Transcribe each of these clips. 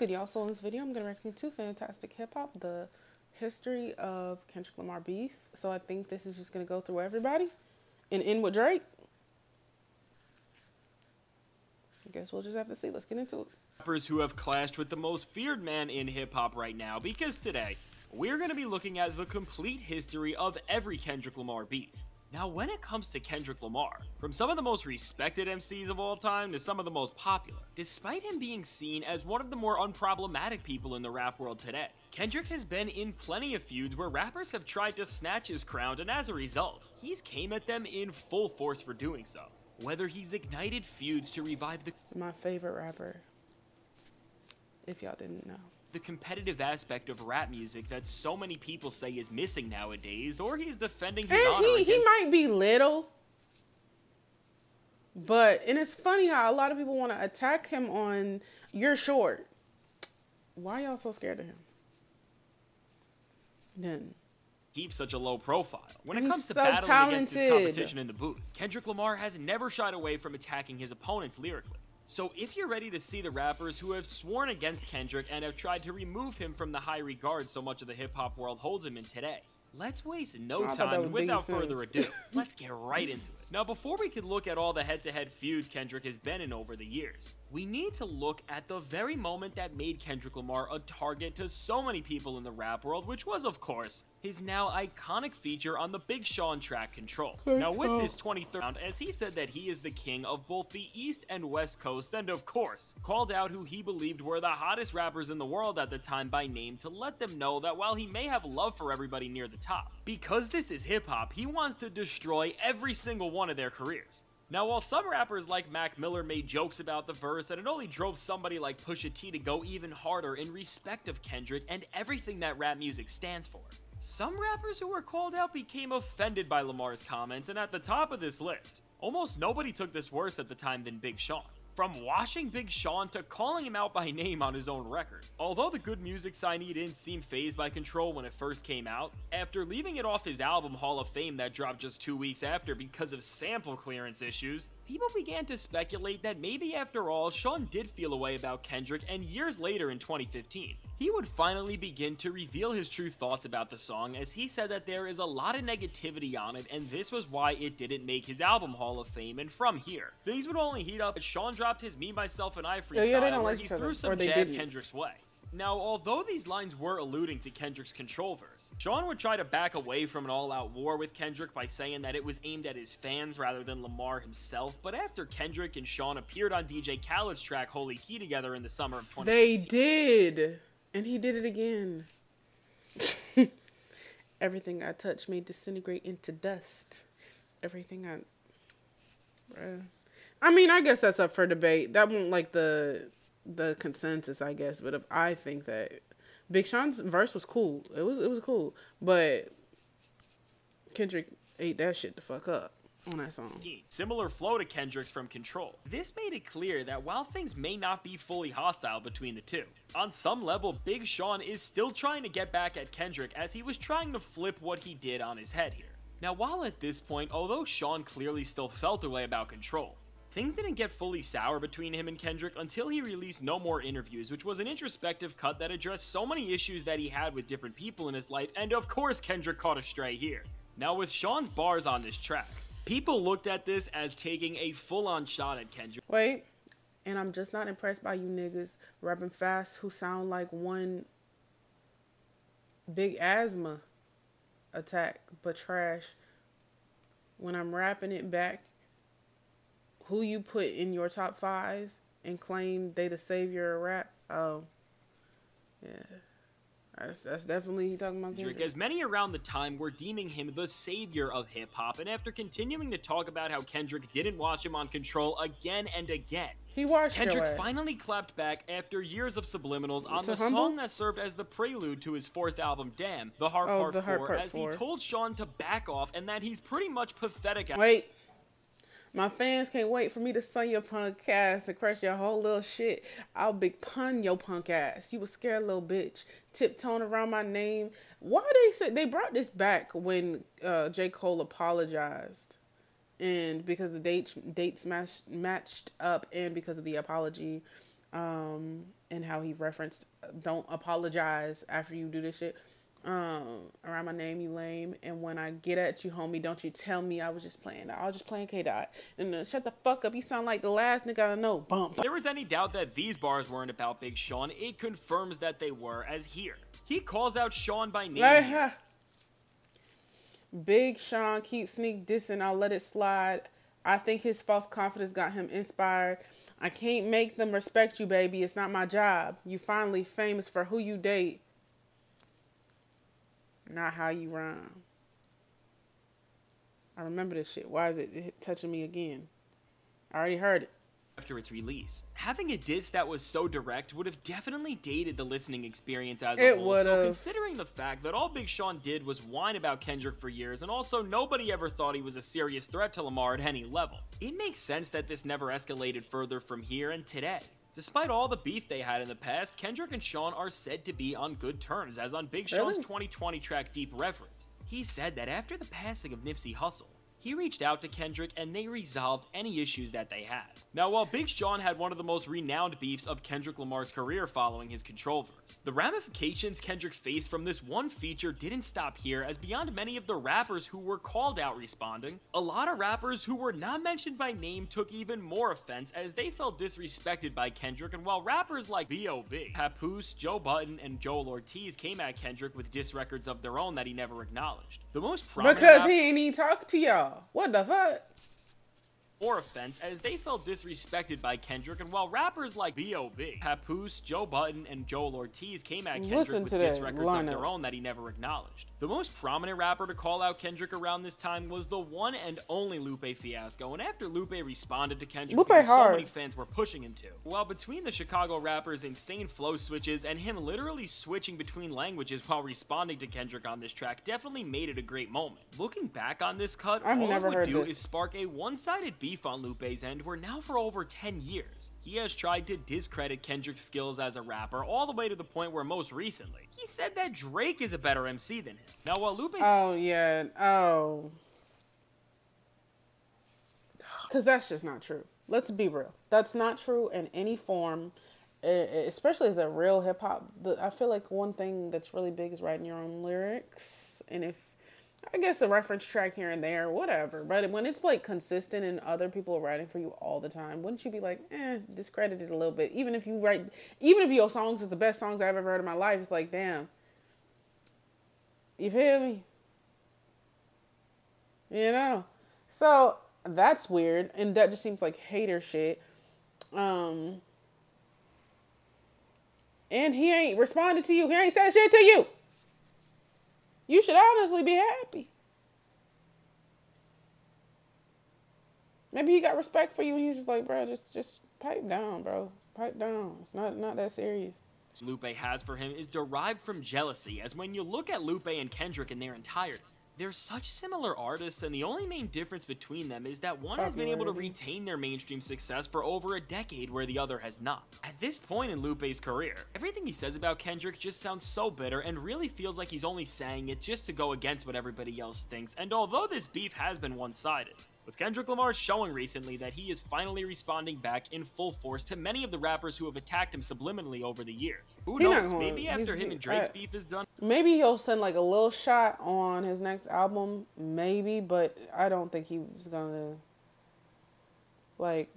good, y'all? So in this video, I'm going to react to Fantastic Hip Hop, the history of Kendrick Lamar beef. So I think this is just going to go through everybody and end with Drake. I guess we'll just have to see. Let's get into it. Rappers who have clashed with the most feared man in hip hop right now, because today we're going to be looking at the complete history of every Kendrick Lamar beef. Now, when it comes to Kendrick Lamar, from some of the most respected MCs of all time to some of the most popular, despite him being seen as one of the more unproblematic people in the rap world today, Kendrick has been in plenty of feuds where rappers have tried to snatch his crown, and as a result, he's came at them in full force for doing so. Whether he's ignited feuds to revive My favorite rapper, if y'all didn't know. The competitive aspect of rap music that so many people say is missing nowadays, or he's defending his honor And he against... might be little, and it's funny how a lot of people want to attack him on, you're short. Why y'all so scared of him? Then keep such a low profile. When it he's comes to so battling against his talented. competition in the booth, Kendrick Lamar has never shied away from attacking his opponents lyrically. So if you're ready to see the rappers who have sworn against Kendrick and have tried to remove him from the high regard so much of the hip-hop world holds him in today, let's waste no time, and without further ado, let's get right into it. Now, before we can look at all the head-to-head feuds Kendrick has been in over the years, we need to look at the very moment that made Kendrick Lamar a target to so many people in the rap world, which was, of course, his now iconic feature on the Big Sean track Control. Now, with this 23rd round, as he said that he is the king of both the East and West Coast, and of course, called out who he believed were the hottest rappers in the world at the time by name to let them know that while he may have love for everybody near the top, because this is hip-hop, he wants to destroy every single one of their careers. Now, while some rappers like Mac Miller made jokes about the verse, and it only drove somebody like Pusha T to go even harder in respect of Kendrick and everything that rap music stands for, some rappers who were called out became offended by Lamar's comments, and at the top of this list, almost nobody took this worse at the time than Big Sean. From washing Big Sean to calling him out by name on his own record. Although the Good Music signee didn't seem fazed by Control when it first came out, after leaving it off his album Hall of Fame that dropped just 2 weeks after because of sample clearance issues, people began to speculate that maybe after all, Sean did feel a way about Kendrick, and years later in 2015, he would finally begin to reveal his true thoughts about the song, as he said that there is a lot of negativity on it, and this was why it didn't make his album Hall of Fame, and from here, things would only heat up as Sean dropped his Me, Myself, and I freestyle, where he threw some jabs Kendrick's way. Now, although these lines were alluding to Kendrick's Control verse, Sean would try to back away from an all-out war with Kendrick by saying that it was aimed at his fans rather than Lamar himself, but after Kendrick and Sean appeared on DJ Khaled's track Holy Key together in the summer of 2016... They did! And he did it again. Everything I touch may disintegrate into dust. Everything I mean, I guess that's up for debate. That won't like the consensus, I guess. But if I think that Big Sean's verse was cool, it was cool. But Kendrick ate that shit the fuck up on that song. Similar flow to Kendrick's from Control. This made it clear that while things may not be fully hostile between the two, on some level, Big Sean is still trying to get back at Kendrick, as he was trying to flip what he did on his head here. Now, while at this point, although Sean clearly still felt a way about Control, things didn't get fully sour between him and Kendrick until he released No More Interviews, which was an introspective cut that addressed so many issues that he had with different people in his life, and of course Kendrick caught a stray here. Now, with Sean's bars on this track, people looked at this as taking a full-on shot at Kendrick. Wait, and I'm just not impressed by you niggas rapping fast who sound like one big asthma attack, but trash. When I'm rapping it back, who you put in your top 5 and claim they the savior of rap? Oh, yeah. That's definitely talking about Kendrick. As many around the time were deeming him the savior of hip-hop, and after continuing to talk about how Kendrick didn't watch him on Control again and again, he watched Kendrick finally clapped back after years of subliminals on the song that served as the prelude to his 4th album, Damn, The Heart Part 4, as he told Sean to back off and that he's pretty much pathetic. Wait. My fans can't wait for me to sing your punk ass and crush your whole little shit. I'll big pun your punk ass. You a scared little bitch. Tiptoeing around my name. Why they brought this back when J. Cole apologized. And because the dates matched up and because of the apology. and how he referenced don't apologize after you do this shit. Around my name, you lame. And when I get at you, homie, don't you tell me I was just playing. I was just playing K-Dot. And shut the fuck up. You sound like the last nigga I know. Bump. If there was any doubt that these bars weren't about Big Sean, it confirms that they were, as here. He calls out Sean by name. Big Sean keeps sneak dissing. I'll let it slide. I think his false confidence got him inspired. I can't make them respect you, baby. It's not my job. You finally famous for who you date, not how you rhyme. I remember this shit. Why is it touching me again? I already heard it. After its release, having a diss that was so direct would have definitely dated the listening experience as a whole. So considering the fact that all Big Sean did was whine about Kendrick for years, and also nobody ever thought he was a serious threat to Lamar at any level, it makes sense that this never escalated further from here and today. Despite all the beef they had in the past, Kendrick and Sean are said to be on good terms, as on Big Sean's 2020 track Deep Reference. He said that after the passing of Nipsey Hussle, he reached out to Kendrick and they resolved any issues that they had. Now, while Big Sean had one of the most renowned beefs of Kendrick Lamar's career following his Control verse, the ramifications Kendrick faced from this one feature didn't stop here, as beyond many of the rappers who were called out responding, a lot of rappers who were not mentioned by name took even more offense as they felt disrespected by Kendrick, and while rappers like B.O.B., Papoose, Joe Budden, and Joel Ortiz came at Kendrick with diss records of their own that he never acknowledged. The most prominent because he ain't even talk to y'all. What the fuck? More offense as they felt disrespected by Kendrick, and while rappers like B.O.B., Papoose, Joe Budden, and Joel Ortiz came at Kendrick with diss records of their own that he never acknowledged. The most prominent rapper to call out Kendrick around this time was the one and only Lupe Fiasco, and after Lupe responded to Kendrick, so many fans were pushing him to. While between the Chicago rapper's insane flow switches and him literally switching between languages while responding to Kendrick on this track definitely made it a great moment. Looking back on this cut, all it would do is spark a one-sided beef on Lupe's end, where now for over 10 years, he has tried to discredit Kendrick's skills as a rapper, all the way to the point where most recently, he said that Drake is a better MC than him. Now while Lupe... Because that's just not true. Let's be real. That's not true in any form, especially as a real hip-hop. I feel like one thing that's really big is writing your own lyrics, and if I guess a reference track here and there, whatever. But when it's like consistent and other people are writing for you all the time, wouldn't you be like, discredit it a little bit? Even if your songs is the best songs I've ever heard in my life, it's like, damn. You feel me? You know? So that's weird. And that just seems like hater shit. And he ain't responded to you. He ain't said shit to you. You should honestly be happy. Maybe he got respect for you and he's just like, bro, just pipe down, bro. Pipe down. It's not that serious. Lupe has for him is derived from jealousy, as when you look at Lupe and Kendrick in their entirety, they're such similar artists, and the only main difference between them is that one has been able to retain their mainstream success for over a decade where the other has not. At this point in Lupe's career, everything he says about Kendrick just sounds so bitter and really feels like he's only saying it just to go against what everybody else thinks, and although this beef has been one-sided, with Kendrick Lamar showing recently that he is finally responding back in full force to many of the rappers who have attacked him subliminally over the years. Who knows, maybe after him and Drake's beef is done, maybe he'll send like a little shot on his next album, maybe, but I don't think he was gonna like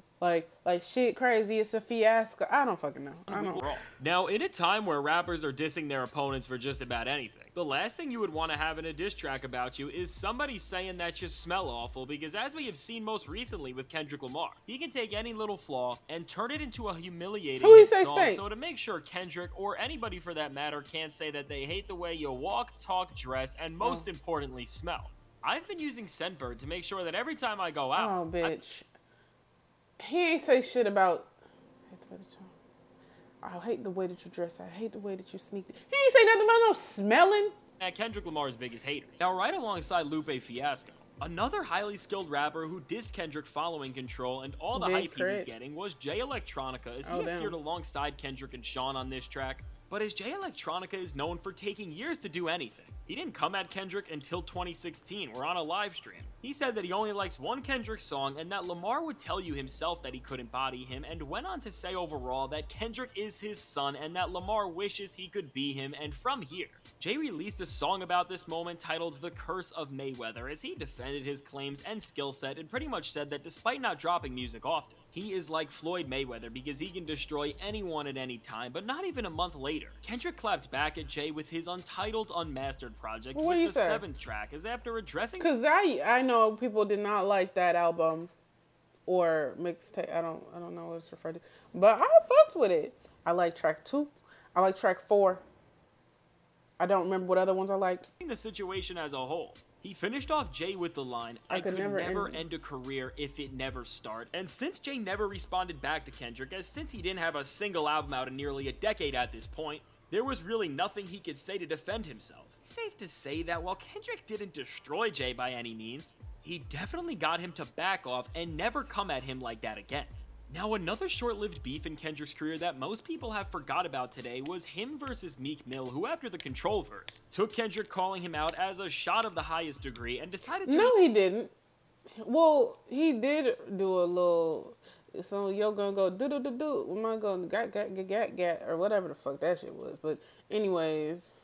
shit crazy, it's a fiasco. I don't fucking know. I don't. Now, in a time where rappers are dissing their opponents for just about anything, the last thing you would want to have in a diss track about you is somebody saying that you smell awful, because as we have seen most recently with Kendrick Lamar, he can take any little flaw and turn it into a humiliating song. So to make sure Kendrick, or anybody for that matter, can't say that they hate the way you walk, talk, dress, and most importantly, smell, I've been using Scentbird to make sure that every time I go out... Oh, bitch. He ain't say shit about... I hate the way that you dress. I hate the way that you sneak. He ain't say nothing about no smelling. Kendrick Lamar's biggest hater. Now, right alongside Lupe Fiasco, another highly skilled rapper who dissed Kendrick following Control and all the hype he was getting was Jay Electronica, as he appeared alongside Kendrick and Sean on this track. But as Jay Electronica is known for taking years to do anything, He didn't come at Kendrick until 2016, or on a live stream. He said that he only likes one Kendrick song and that Lamar would tell you himself that he couldn't body him, and went on to say overall that Kendrick is his son and that Lamar wishes he could be him. And from here, Jay released a song about this moment titled The Curse of Mayweather, as he defended his claims and skill set and pretty much said that despite not dropping music often, he is like Floyd Mayweather because he can destroy anyone at any time. But not even a month later, Kendrick clapped back at Jay with his untitled Unmastered project with the 7th track, as after addressing— Because I know people did not like that album or mixtape. I don't know what it's referred to, but I fucked with it. I like track 2. I like track 4. I don't remember what other ones I liked. The situation as a whole, he finished off Jay with the line, I could never end a career if it never start. And since Jay never responded back to Kendrick, as since he didn't have a single album out in nearly a decade at this point, there was really nothing he could say to defend himself. It's safe to say that while Kendrick didn't destroy Jay by any means, he definitely got him to back off and never come at him like that again. Now, another short-lived beef in Kendrick's career that most people have forgot about today was him versus Meek Mill, who after the Control verse, took Kendrick calling him out as a shot of the highest degree and decided to— No, he didn't. Well, he did do a little, so you're gonna go do, am I gonna gat, or whatever the fuck that shit was. But anyways,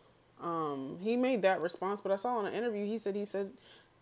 he made that response, but I saw in an interview, he said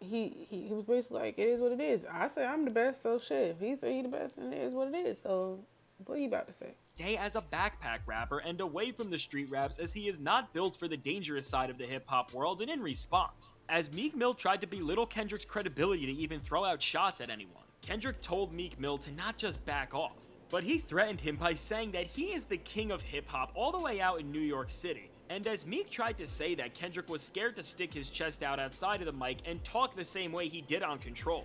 he was basically like, it is what it is. I say I'm the best, so shit. If he say he the best, then it is what it is. So what are you about to say? Jay as a backpack rapper and away from the street raps, as he is not built for the dangerous side of the hip-hop world. And in response, as Meek Mill tried to belittle Kendrick's credibility to even throw out shots at anyone, Kendrick told Meek Mill to not just back off, but he threatened him by saying that he is the king of hip-hop all the way out in New York City. And as Meek tried to say that Kendrick was scared to stick his chest out outside of the mic and talk the same way he did on Control.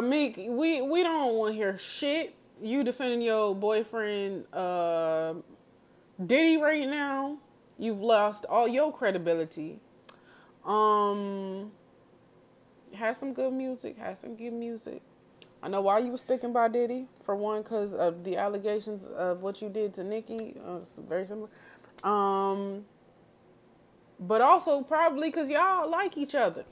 Meek, we don't want to hear shit. You defending your boyfriend, Diddy right now. You've lost all your credibility. Had some good music. I know why you were sticking by Diddy. For one, because of the allegations of what you did to Nicki. It's very similar. But also probably because y'all like each other.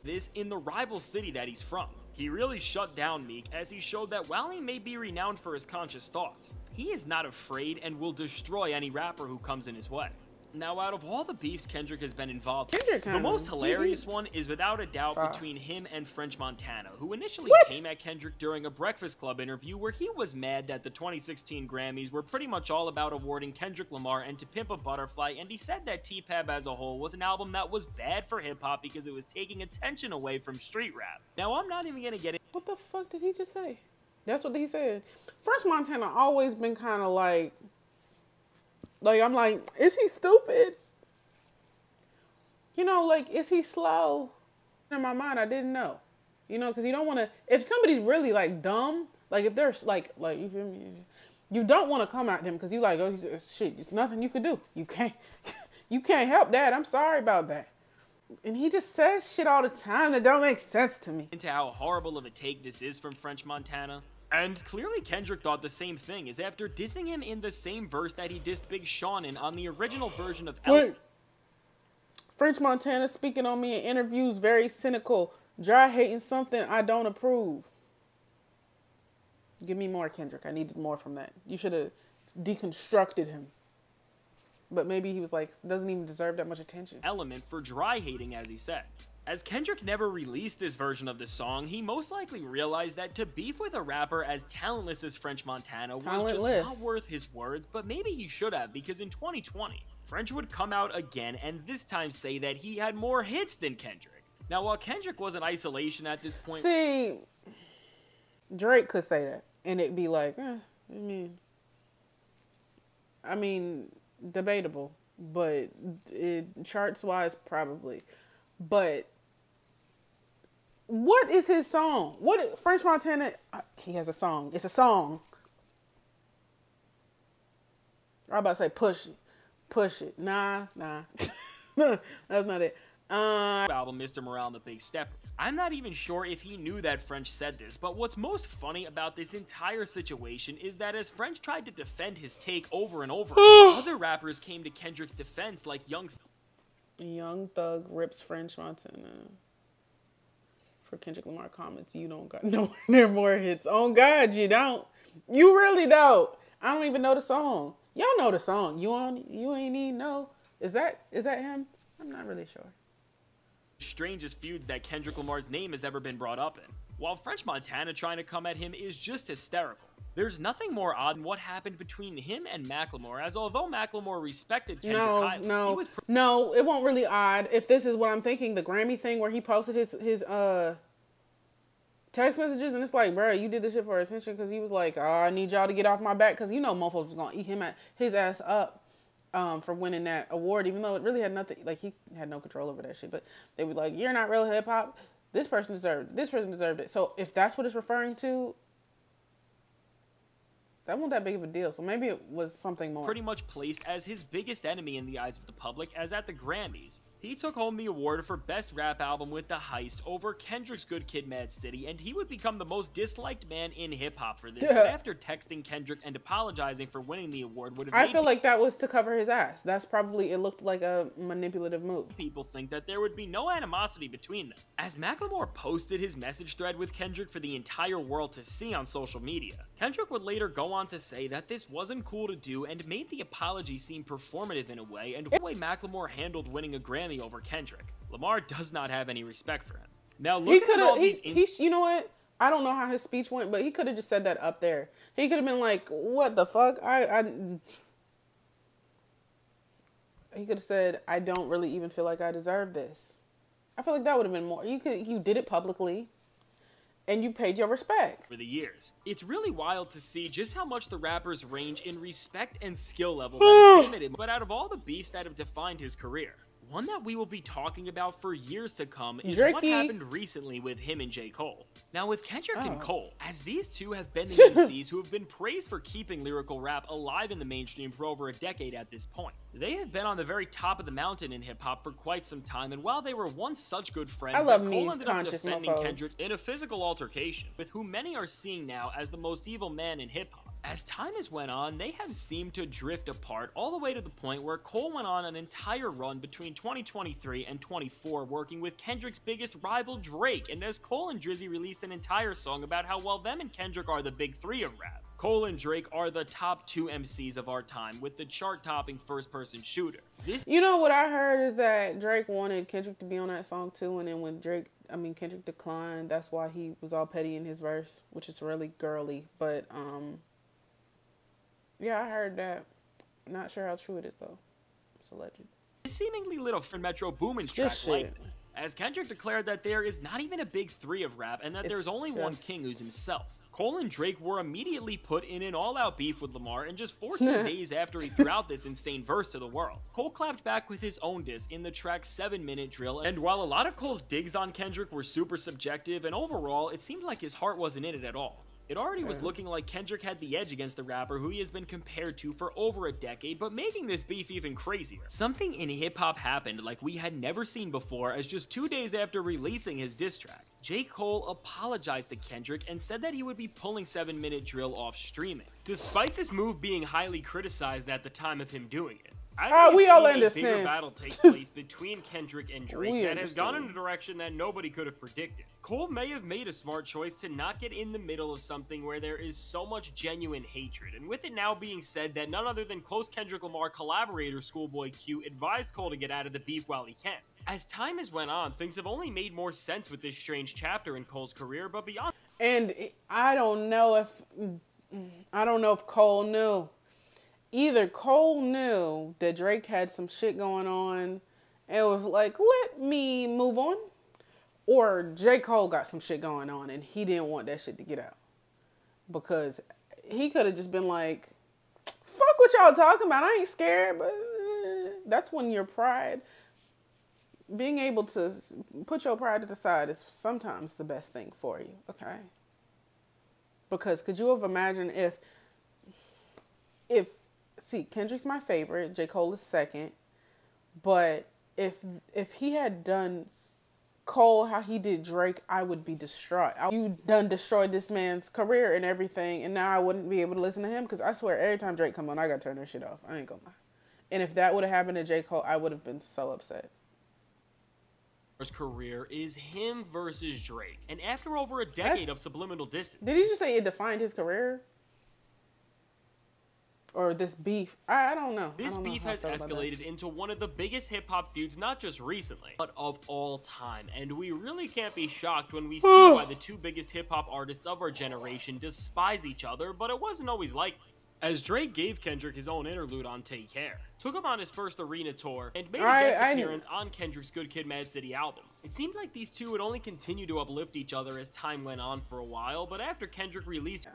This in the rival city that he's from. He really shut down Meek, as he showed that while he may be renowned for his conscious thoughts, he is not afraid and will destroy any rapper who comes in his way. Now, out of all the beefs Kendrick has been involved in, the most hilarious one is without a doubt between him and French Montana, who initially came at Kendrick during a Breakfast Club interview where he was mad that the 2016 Grammys were pretty much all about awarding Kendrick Lamar and To Pimp a Butterfly, and he said that T-Pab as a whole was an album that was bad for hip-hop because it was taking attention away from street rap. Now, I'm not even gonna get it. What the fuck did he just say? That's what he said. French Montana always been kind of like, I'm like, is he stupid? You know, like, is he slow? In my mind, I didn't know. You know, because you don't want to, if somebody's really, like, dumb, like, if they're, like, you feel me? You don't want to come at them because you like, oh, shit, it's nothing you could do. You can't help that. I'm sorry about that. And he just says shit all the time that don't make sense to me. Into how horrible of a take this is from French Montana. And clearly Kendrick thought the same thing, as after dissing him in the same verse that he dissed Big Sean in on the original version of Wait. French Montana speaking on me in interviews, very cynical, dry hating something I don't approve. Give me more, Kendrick. I needed more from that. You should have deconstructed him. But maybe he was like, doesn't even deserve that much attention. Element for dry hating, as he said. As Kendrick never released this version of the song, he most likely realized that to beef with a rapper as talentless as French Montana was just not worth his words, but maybe he should have, because in 2020, French would come out again and this time say that he had more hits than Kendrick. Now, while Kendrick was in isolation at this point— See, Drake could say that, and it'd be like, I mean, debatable, but charts-wise, probably. But what is his song? What French Montana? He has a song. It's a song. I'm about to say push it. Nah. That's not it. Album Mr. Morale and the Big Steppers. I'm not even sure if he knew that French said this, but what's most funny about this entire situation is that as French tried to defend his take over and over, other rappers came to Kendrick's defense, like Young Young Thug rips French Montana. For Kendrick Lamar comments, you don't got nowhere near more hits. Oh God, you don't. You really don't. I don't even know the song. Y'all know the song. You ain't even know. Is that him? I'm not really sure. Strangest feuds that Kendrick Lamar's name has ever been brought up in. While French Montana trying to come at him is just hysterical. There's nothing more odd than what happened between him and Macklemore, as although Macklemore respected Kendrick highly, no, it won't really odd. If this is what I'm thinking, the Grammy thing where he posted his text messages, and it's like, bro, you did this shit for attention because he was like, oh, I need y'all to get off my back, because you know motherfuckers was gonna eat his ass up for winning that award, even though it really had nothing, like he had no control over that shit. But they were like, you're not real hip hop. This person deserved it. So if that's what it's referring to, that wasn't that big of a deal. So maybe it was something more. Pretty much placed as his biggest enemy in the eyes of the public, as at the Grammys, he took home the award for Best Rap Album with The Heist over Kendrick's Good Kid, Mad City, and he would become the most disliked man in hip-hop for this. But after texting Kendrick and apologizing for winning the award would have I feel like that was to cover his ass. That's probably, it looked like a manipulative move. People think that there would be no animosity between them. As Macklemore posted his message thread with Kendrick for the entire world to see on social media, Kendrick would later go on to say that this wasn't cool to do and made the apology seem performative in a way, and the way Macklemore handled winning a Grammy over Kendrick. Lamar does not have any respect for him. Now look at all these... You know what? I don't know how his speech went, but he could have just said that up there. He could have been like, what the fuck? He could have said, I don't really even feel like I deserve this. I feel like that would have been more. You did it publicly, and you paid your respect. For the years. It's really wild to see just how much the rapper's range in respect and skill level that is limited, but out of all the beefs that have defined his career, one that we will be talking about for years to come is what happened recently with him and J. Cole. Now with Kendrick and Cole, as these two have been the MCs who have been praised for keeping lyrical rap alive in the mainstream for over a decade at this point. They have been on the very top of the mountain in hip-hop for quite some time, and while they were once such good friends, Cole ended up defending Kendrick in a physical altercation, with who many are seeing now as the most evil man in hip-hop. As time has went on, they have seemed to drift apart all the way to the point where Cole went on an entire run between 2023 and 24 working with Kendrick's biggest rival Drake, and as Cole and Drizzy released an entire song about how well them and Kendrick are the big three of rap. Cole and Drake are the top two MCs of our time with the chart-topping first-person shooter. You know what I heard is that Drake wanted Kendrick to be on that song too, and then when Kendrick declined, that's why he was all petty in his verse, which is really girly, but yeah, I heard that. Not sure how true it is, though. It's alleged. This seemingly lit up Metro Boomin's track lightning, as Kendrick declared that there is not even a big three of rap and that there's only one king who's himself. Cole and Drake were immediately put in an all-out beef with Lamar, and just 14 days after he threw out this insane verse to the world, Cole clapped back with his own diss in the track 7-Minute Drill, and while a lot of Cole's digs on Kendrick were super subjective, and overall, it seemed like his heart wasn't in it at all. It already was looking like Kendrick had the edge against the rapper who he has been compared to for over a decade, but making this beef even crazier. Something in hip-hop happened like we had never seen before, as just 2 days after releasing his diss track, J. Cole apologized to Kendrick and said that he would be pulling 7-Minute Drill off streaming, despite this move being highly criticized at the time of him doing it. We all understand. A bigger battle takes place between Kendrick and Drake that has gone in a direction that nobody could have predicted. Cole may have made a smart choice to not get in the middle of something where there is so much genuine hatred, and with it now being said that none other than close Kendrick Lamar collaborator Schoolboy Q advised Cole to get out of the beef while he can. As time has went on, things have only made more sense with this strange chapter in Cole's career, but beyond... And I don't know if Cole knew. Either Cole knew that Drake had some shit going on and was like, let me move on. Or J. Cole got some shit going on and he didn't want that shit to get out. Because he could have just been like, fuck what y'all talking about. I ain't scared. But that's when your pride, being able to put your pride to the side is sometimes the best thing for you. Okay? Because could you have imagined see, Kendrick's my favorite. J. Cole is second. But if he had done Cole how he did Drake, I would be distraught. You done destroyed this man's career and everything, and now I wouldn't be able to listen to him, because I swear every time Drake come on, I gotta turn that shit off. I ain't gonna lie. And if that would have happened to J. Cole, I would have been so upset. career is him versus Drake. And after over a decade of subliminal distance. Did he just say it defined his career? Or this beef? I don't know. This beef has escalated into one of the biggest hip-hop feuds, not just recently, but of all time. And we really can't be shocked when we see why the two biggest hip-hop artists of our generation despise each other, but it wasn't always like this. As Drake gave Kendrick his own interlude on Take Care, took him on his first arena tour, and made a guest appearance on Kendrick's Good Kid, Mad City album. It seemed like these two would only continue to uplift each other as time went on for a while, but after Kendrick released...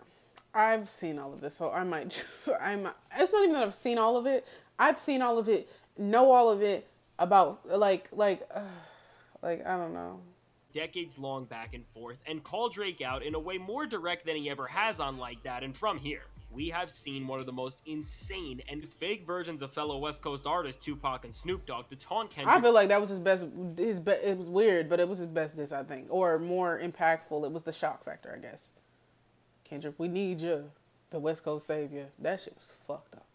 I've seen all of this, so I might just, it's not even that I've seen all of it. I've seen all of it, know all of it about, like, I don't know. Decades long back and forth, and call Drake out in a way more direct than he ever has on Like That, and from here, we have seen one of the most insane and fake versions of fellow West Coast artists Tupac and Snoop Dogg to taunt Kendrick. I feel like that was his best, it was weird, but it was his best diss, I think, or more impactful. It was the shock factor, I guess. Kendrick, we need you, the West Coast savior. That shit was fucked up.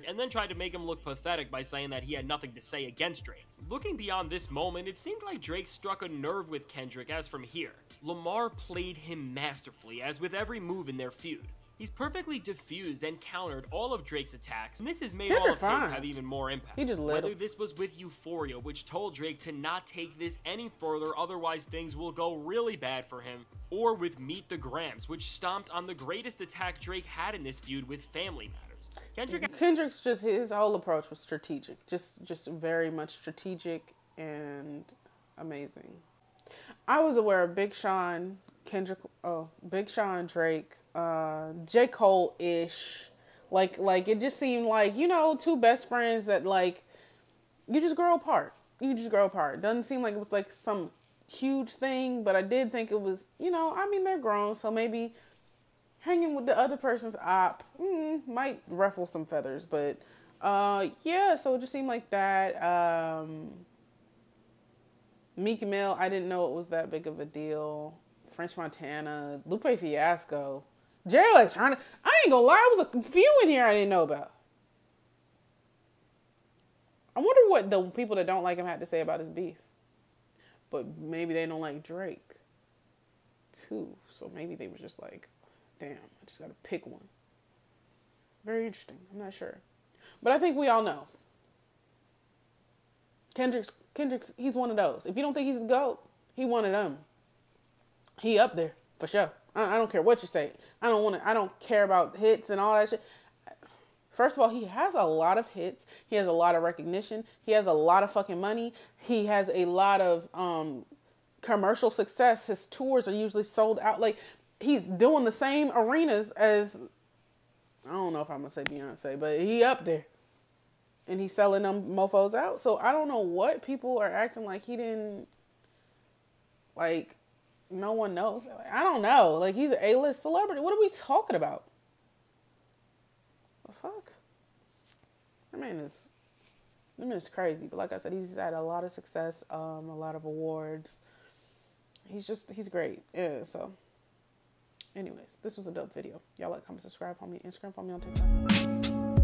And then tried to make him look pathetic by saying that he had nothing to say against Drake. Looking beyond this moment, it seemed like Drake struck a nerve with Kendrick, as from here, Lamar played him masterfully, as with every move in their feud. He's perfectly diffused and countered all of Drake's attacks, and this has made all of his have even more impact. He just Whether this was with Euphoria, which told Drake to not take this any further, otherwise things will go really bad for him, or with Meet the Grams, which stomped on the greatest attack Drake had in this feud with Family Matters. Kendrick's just, his whole approach was strategic. Just very much strategic and amazing. I was aware of Big Sean, Big Sean, Drake, J. Cole-ish. Like it just seemed like, you know, two best friends that, like, you just grow apart. Doesn't seem like it was like some huge thing, but I did think it was, you know, I mean, they're grown, so maybe hanging with the other person's op might ruffle some feathers, but yeah, so it just seemed like that. Meek Mill, I didn't know it was that big of a deal. French Montana, Lupe Fiasco, Jay Electronica. I ain't gonna lie, there was a few in here I didn't know about. I wonder what the people that don't like him had to say about his beef. But maybe they don't like Drake, too. So maybe they were just like, damn, I just gotta pick one. Very interesting. I'm not sure. But I think we all know. Kendrick's, he's one of those. If you don't think he's the GOAT, he one of them. He up there, for sure. I don't care what you say. I don't care about hits and all that shit. First of all, he has a lot of hits. He has a lot of recognition. He has a lot of fucking money. He has a lot of commercial success. His tours are usually sold out. Like, he's doing the same arenas as, I don't know if I'm going to say Beyonce, but he up there. And he's selling them mofos out. So I don't know what people are acting like he didn't, like, no one knows. Like, I don't know. Like, he's an A-list celebrity. What are we talking about? The fuck? I mean, it's crazy. But like I said, he's had a lot of success, a lot of awards. He's great. Yeah, so. Anyways, this was a dope video. Y'all like, comment, subscribe, follow me on Instagram, follow me on TikTok.